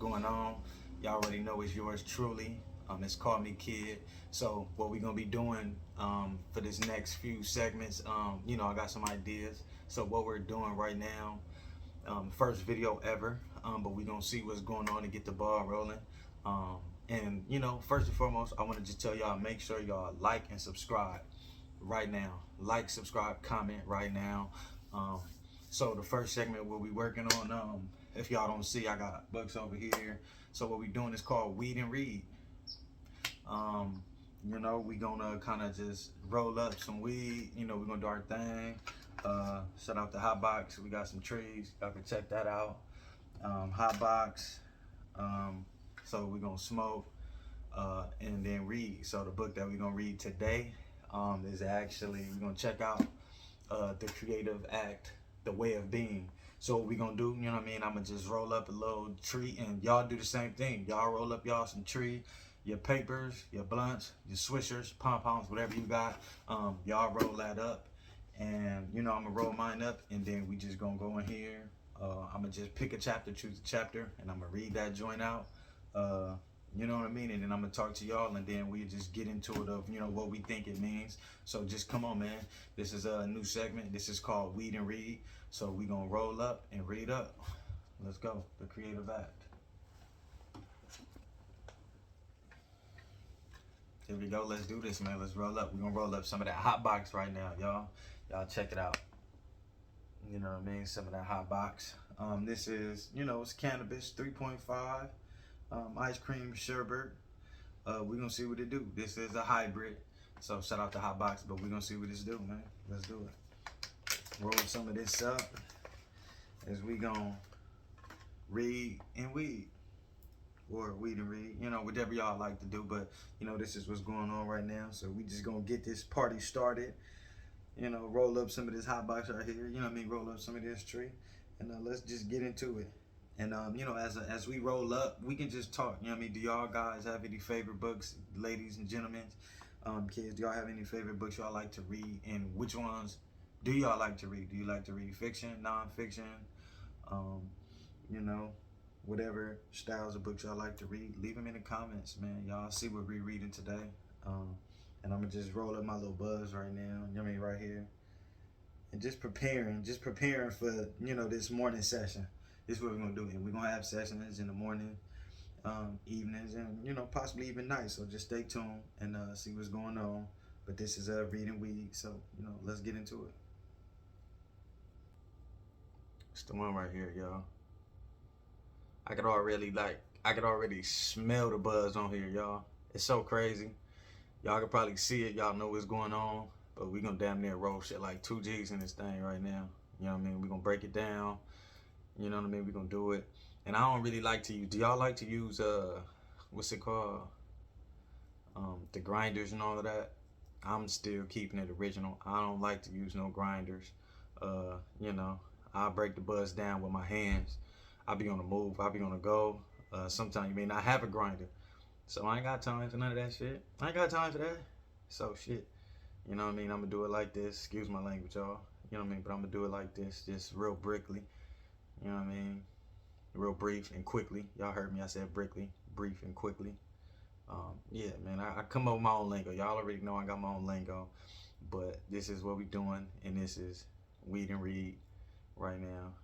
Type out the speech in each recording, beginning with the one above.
going on? Y'all already know it's yours truly. It's CallMeKidd. So what we're gonna be doing for this next few segments, I got some ideas. So what we're doing right now, first video ever, but we're gonna see what's going on to get the ball rolling. And first and foremost, I want to just tell y'all, make sure y'all like and subscribe right now. Like, subscribe, comment right now. So the first segment we'll be working on, if y'all don't see, I got books over here. So what we're doing is called Weed and Read. We gonna kind of just roll up some weed. We're gonna do our thing. Shout out to Hot Box. We got some trees. Y'all can check that out. Hot Box. So we're gonna smoke and then read. So the book that we're gonna read today is actually, we're gonna check out The Creative Act, The Way of Being. So what we gonna do, I'm gonna just roll up a little tree, and y'all do the same thing. Y'all roll up y'all some tree, your papers, your blunts, your swishers, pom-poms, whatever you got. Y'all roll that up, and I'm gonna roll mine up, and then we just gonna go in here. I'm gonna just pick a chapter, choose a chapter, and I'm gonna read that joint out. You know what I mean? And then I'm gonna talk to y'all, and then we just get into it of what we think it means. So just come on, man. This is a new segment. This is called Weed and Read. So we gonna roll up and read up. Let's go. The Creative Act. Here we go. Let's do this, man. Let's roll up. We're gonna roll up some of that Hot Box right now, y'all. Y'all check it out. You know what I mean? Some of that Hot Box. This is, it's cannabis, 3.5. Ice cream sherbet. We're gonna see what it do. This is a hybrid, so shout out to Hot Box, but we're gonna see what this do, man. Let's do it. Roll some of this up as we gonna read and weed, or weed and read, whatever y'all like to do. But this is what's going on right now, so we just gonna get this party started. Roll up some of this Hot Box right here. Roll up some of this tree, and let's just get into it. And as we roll up, we can just talk. Do y'all guys have any favorite books, ladies and gentlemen, kids? Do y'all have any favorite books y'all like to read, and which ones do y'all like to read? Do you like to read fiction, nonfiction, whatever styles of books y'all like to read? Leave them in the comments, man. Y'all see what we're reading today. And I'm gonna just roll up my little buzz right now. Right here, and just preparing for this morning session. This is what we're gonna do. And we're gonna have sessions in the morning, evenings, and possibly even nights. So just stay tuned and see what's going on. But this is reading weed, so let's get into it. It's the one right here, y'all. I could already smell the buzz on here, y'all. It's so crazy. Y'all can probably see it. Y'all know what's going on. But we gonna damn near roll shit like 2 G's in this thing right now. We're gonna break it down. We're gonna do it. And I don't really like to use, do y'all like to use, what's it called? The grinders and all of that. I'm still keeping it original. I don't like to use no grinders. I'll break the buzz down with my hands. I'll be on the move. I'll be on the go. Sometimes you may not have a grinder. So I ain't got time for none of that shit. I ain't got time for that. So shit. I'm gonna do it like this. Excuse my language, y'all. But I'm gonna do it like this, just real brickly. Real brief and quickly. Y'all heard me, I said brickly, brief and quickly. Yeah, man, I come up with my own lingo. Y'all already know I got my own lingo. But this is what we doing, and this is Weed and Read right now.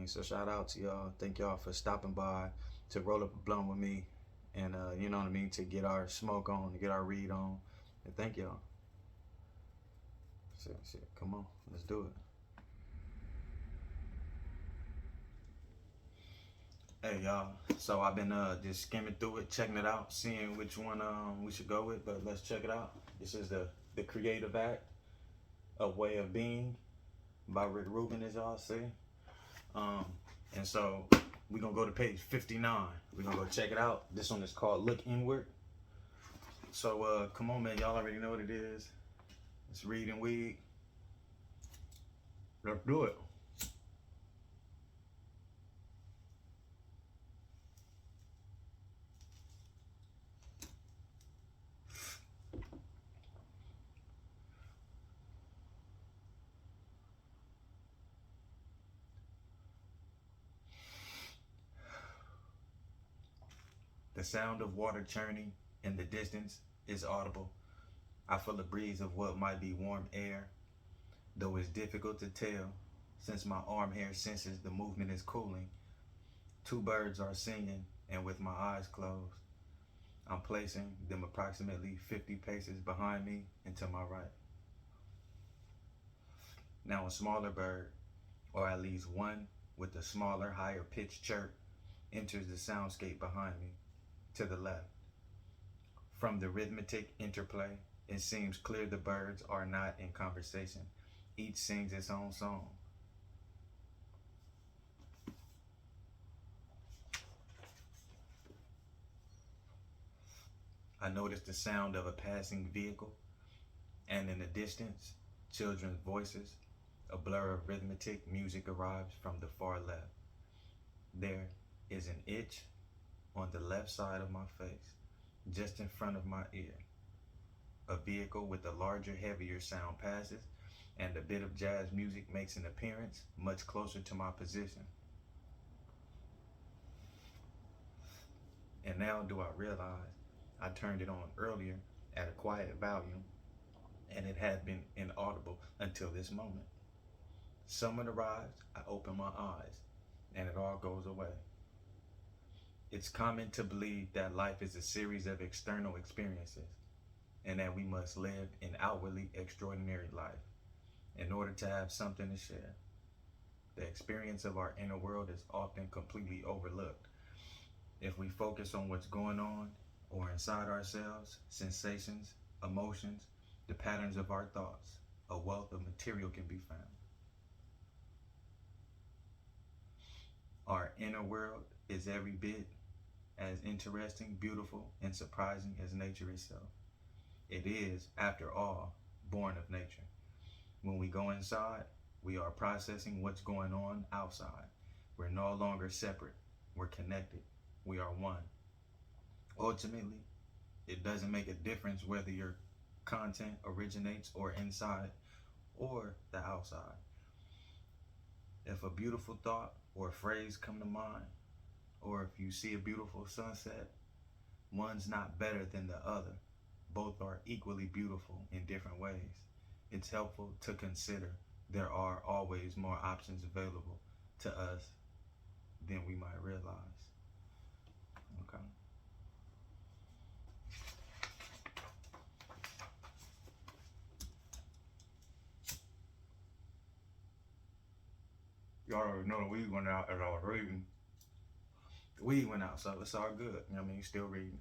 So shout out to y'all. Thank y'all for stopping by to roll up a blunt with me, and to get our smoke on, to get our read on. And thank y'all. Shit, come on, let's do it. Hey y'all, so I've been just skimming through it, checking it out, seeing which one we should go with, but let's check it out. This is the Creative Act, A Way of Being by Rick Rubin, as y'all see. And so we're gonna go to page 59. We're gonna go check it out. This one is called Look Inward. So come on, man, y'all already know what it is. It's read and weed. Let's do it. sound of water churning in the distance is audible, I feel a breeze of what might be warm air, though it's difficult to tell since my arm hair senses the movement is cooling. Two birds are singing, and with my eyes closed, I'm placing them approximately 50 paces behind me and to my right. Now a smaller bird, or at least one with a smaller, higher pitched chirp, enters the soundscape behind me, to the left. From the rhythmic interplay, it seems clear the birds are not in conversation. Each sings its own song. I notice the sound of a passing vehicle, and in the distance, children's voices. A blur of rhythmic music arrives from the far left. There is an itch on the left side of my face, just in front of my ear. A vehicle with a larger, heavier sound passes, and a bit of jazz music makes an appearance much closer to my position. And now do I realize I turned it on earlier at a quiet volume, and it had been inaudible until this moment. Someone arrives, I open my eyes, and it all goes away. It's common to believe that life is a series of external experiences, and that we must live an outwardly extraordinary life in order to have something to share. The experience of our inner world is often completely overlooked. If we focus on what's going on or inside ourselves, sensations, emotions, the patterns of our thoughts, a wealth of material can be found. Our inner world is every bit as interesting, beautiful, and surprising as nature itself. It is, after all, born of nature. When we go inside, we are processing what's going on outside. We're no longer separate. We're connected. We are one. Ultimately, it doesn't make a difference whether your content originates or inside or the outside. If a beautiful thought or a phrase come to mind, or if you see a beautiful sunset, one's not better than the other. Both are equally beautiful in different ways. It's helpful to consider there are always more options available to us than we might realize. Okay. Y'all already know the weed went out as I was reading. The weed went out, so it's all good. You know what I mean? Still reading.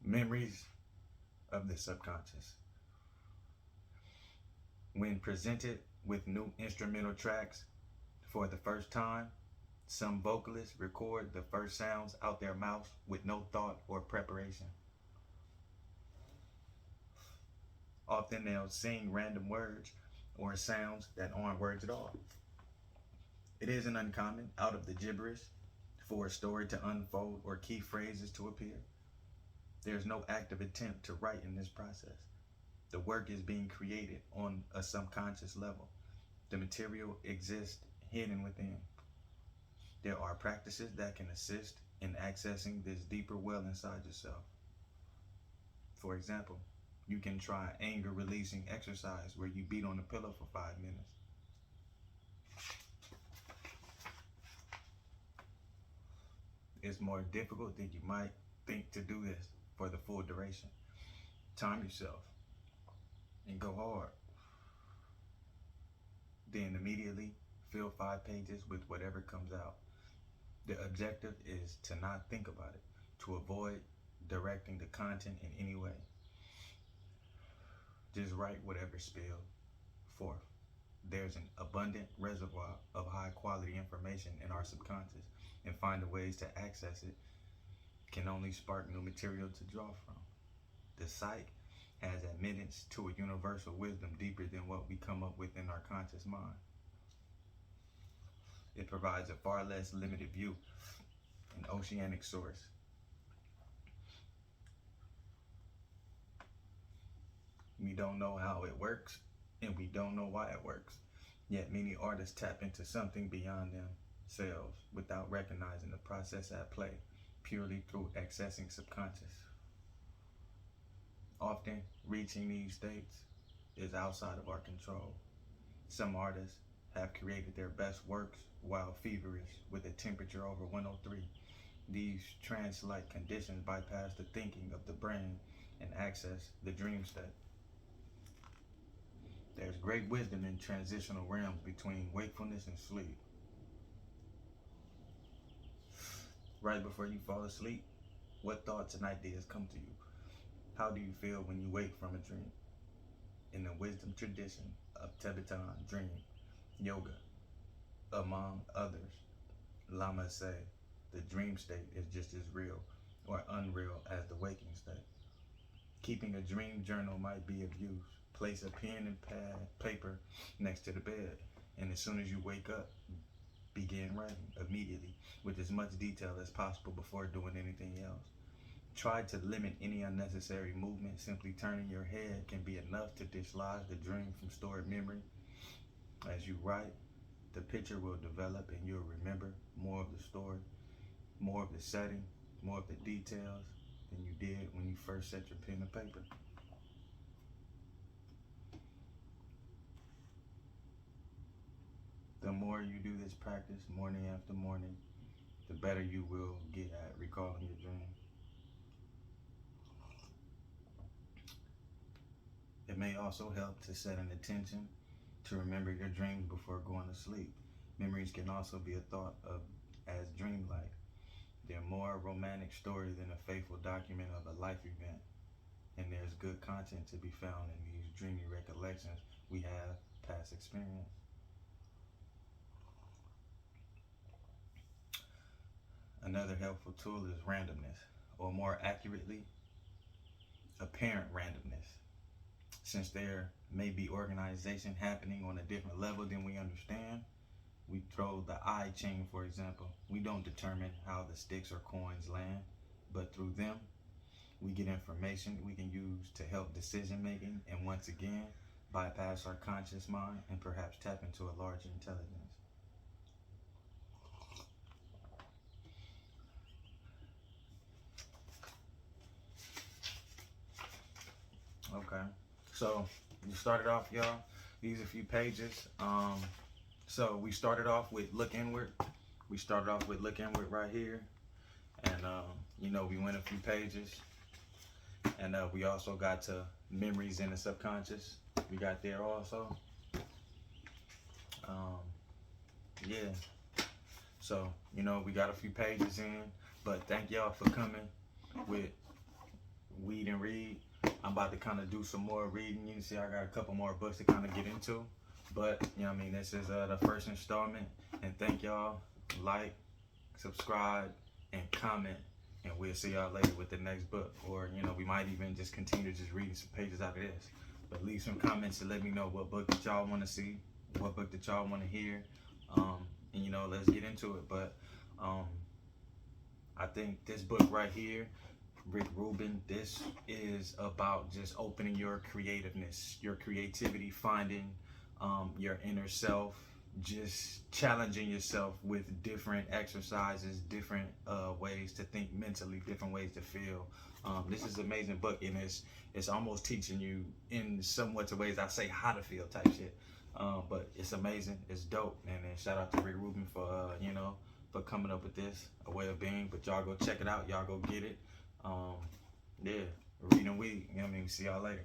Memories of the subconscious. When presented with new instrumental tracks for the first time, some vocalists record the first sounds out their mouths with no thought or preparation. Often they'll sing random words or sounds that aren't words at all. It isn't uncommon, out of the gibberish, for a story to unfold or key phrases to appear. There's no active attempt to write in this process. The work is being created on a subconscious level. The material exists hidden within. There are practices that can assist in accessing this deeper well inside yourself. For example, you can try anger releasing exercise where you beat on the pillow for 5 minutes. It's more difficult than you might think to do this for the full duration. Time yourself and go hard. Then immediately fill 5 pages with whatever comes out. The objective is to not think about it, to avoid directing the content in any way. Just write whatever spills forth. There's an abundant reservoir of high quality information in our subconscious, and finding ways to access it can only spark new material to draw from. The psyche has admittance to a universal wisdom deeper than what we come up with in our conscious mind. It provides a far less limited view, an oceanic source. We don't know how it works, and we don't know why it works. Yet many artists tap into something beyond themselves without recognizing the process at play, purely through accessing subconscious. Often, reaching these states is outside of our control. Some artists have created their best works while feverish with a temperature over 103. These trance-like conditions bypass the thinking of the brain and access the dream state. There's great wisdom in transitional realms between wakefulness and sleep. Right before you fall asleep, what thoughts and ideas come to you? How do you feel when you wake from a dream? In the wisdom tradition of Tibetan dream yoga, among others, lamas say the dream state is just as real or unreal as the waking state. Keeping a dream journal might be of use. Place a pen and paper next to the bed, and as soon as you wake up, begin writing immediately with as much detail as possible before doing anything else. Try to limit any unnecessary movement. Simply turning your head can be enough to dislodge the dream from stored memory. As you write, the picture will develop and you'll remember more of the story, more of the setting, more of the details than you did when you first set your pen to paper. The more you do this practice morning after morning, the better you will get at recalling your dream. It may also help to set an intention to remember your dreams before going to sleep. Memories can also be thought of as dreamlike. They're more a romantic story than a faithful document of a life event. And there's good content to be found in these dreamy recollections we have past experience. Another helpful tool is randomness, or more accurately, apparent randomness. Since there may be organization happening on a different level than we understand, we throw the I chain, for example. We don't determine how the sticks or coins land, but through them, we get information we can use to help decision making, and once again, bypass our conscious mind and perhaps tap into a larger intelligence. Okay, so you started off, y'all. These are a few pages. So we started off with look inward. We started off with look inward right here, and we went a few pages, and we also got to memories in the subconscious. We got there also. Yeah. So we got a few pages in, but thank y'all for coming with Weed and Read. I'm about to kind of do some more reading. You can see I got a couple more books to kind of get into. But, this is the first installment. And thank y'all. Like, subscribe, and comment. And we'll see y'all later with the next book. Or, we might even just continue just reading some pages out of this. But leave some comments to let me know what book that y'all want to see. What book that y'all want to hear. And, let's get into it. But I think this book right here, Rick Rubin, this is about just opening your creativeness, your creativity, finding your inner self, just challenging yourself with different exercises, different ways to think mentally, different ways to feel. This is an amazing book, and it's almost teaching you in somewhat of ways I say how to feel type shit. But it's amazing, it's dope, and then shout out to Rick Rubin for for coming up with this, A Way of Being. But y'all go check it out, y'all go get it. Yeah, read and weed. See y'all later.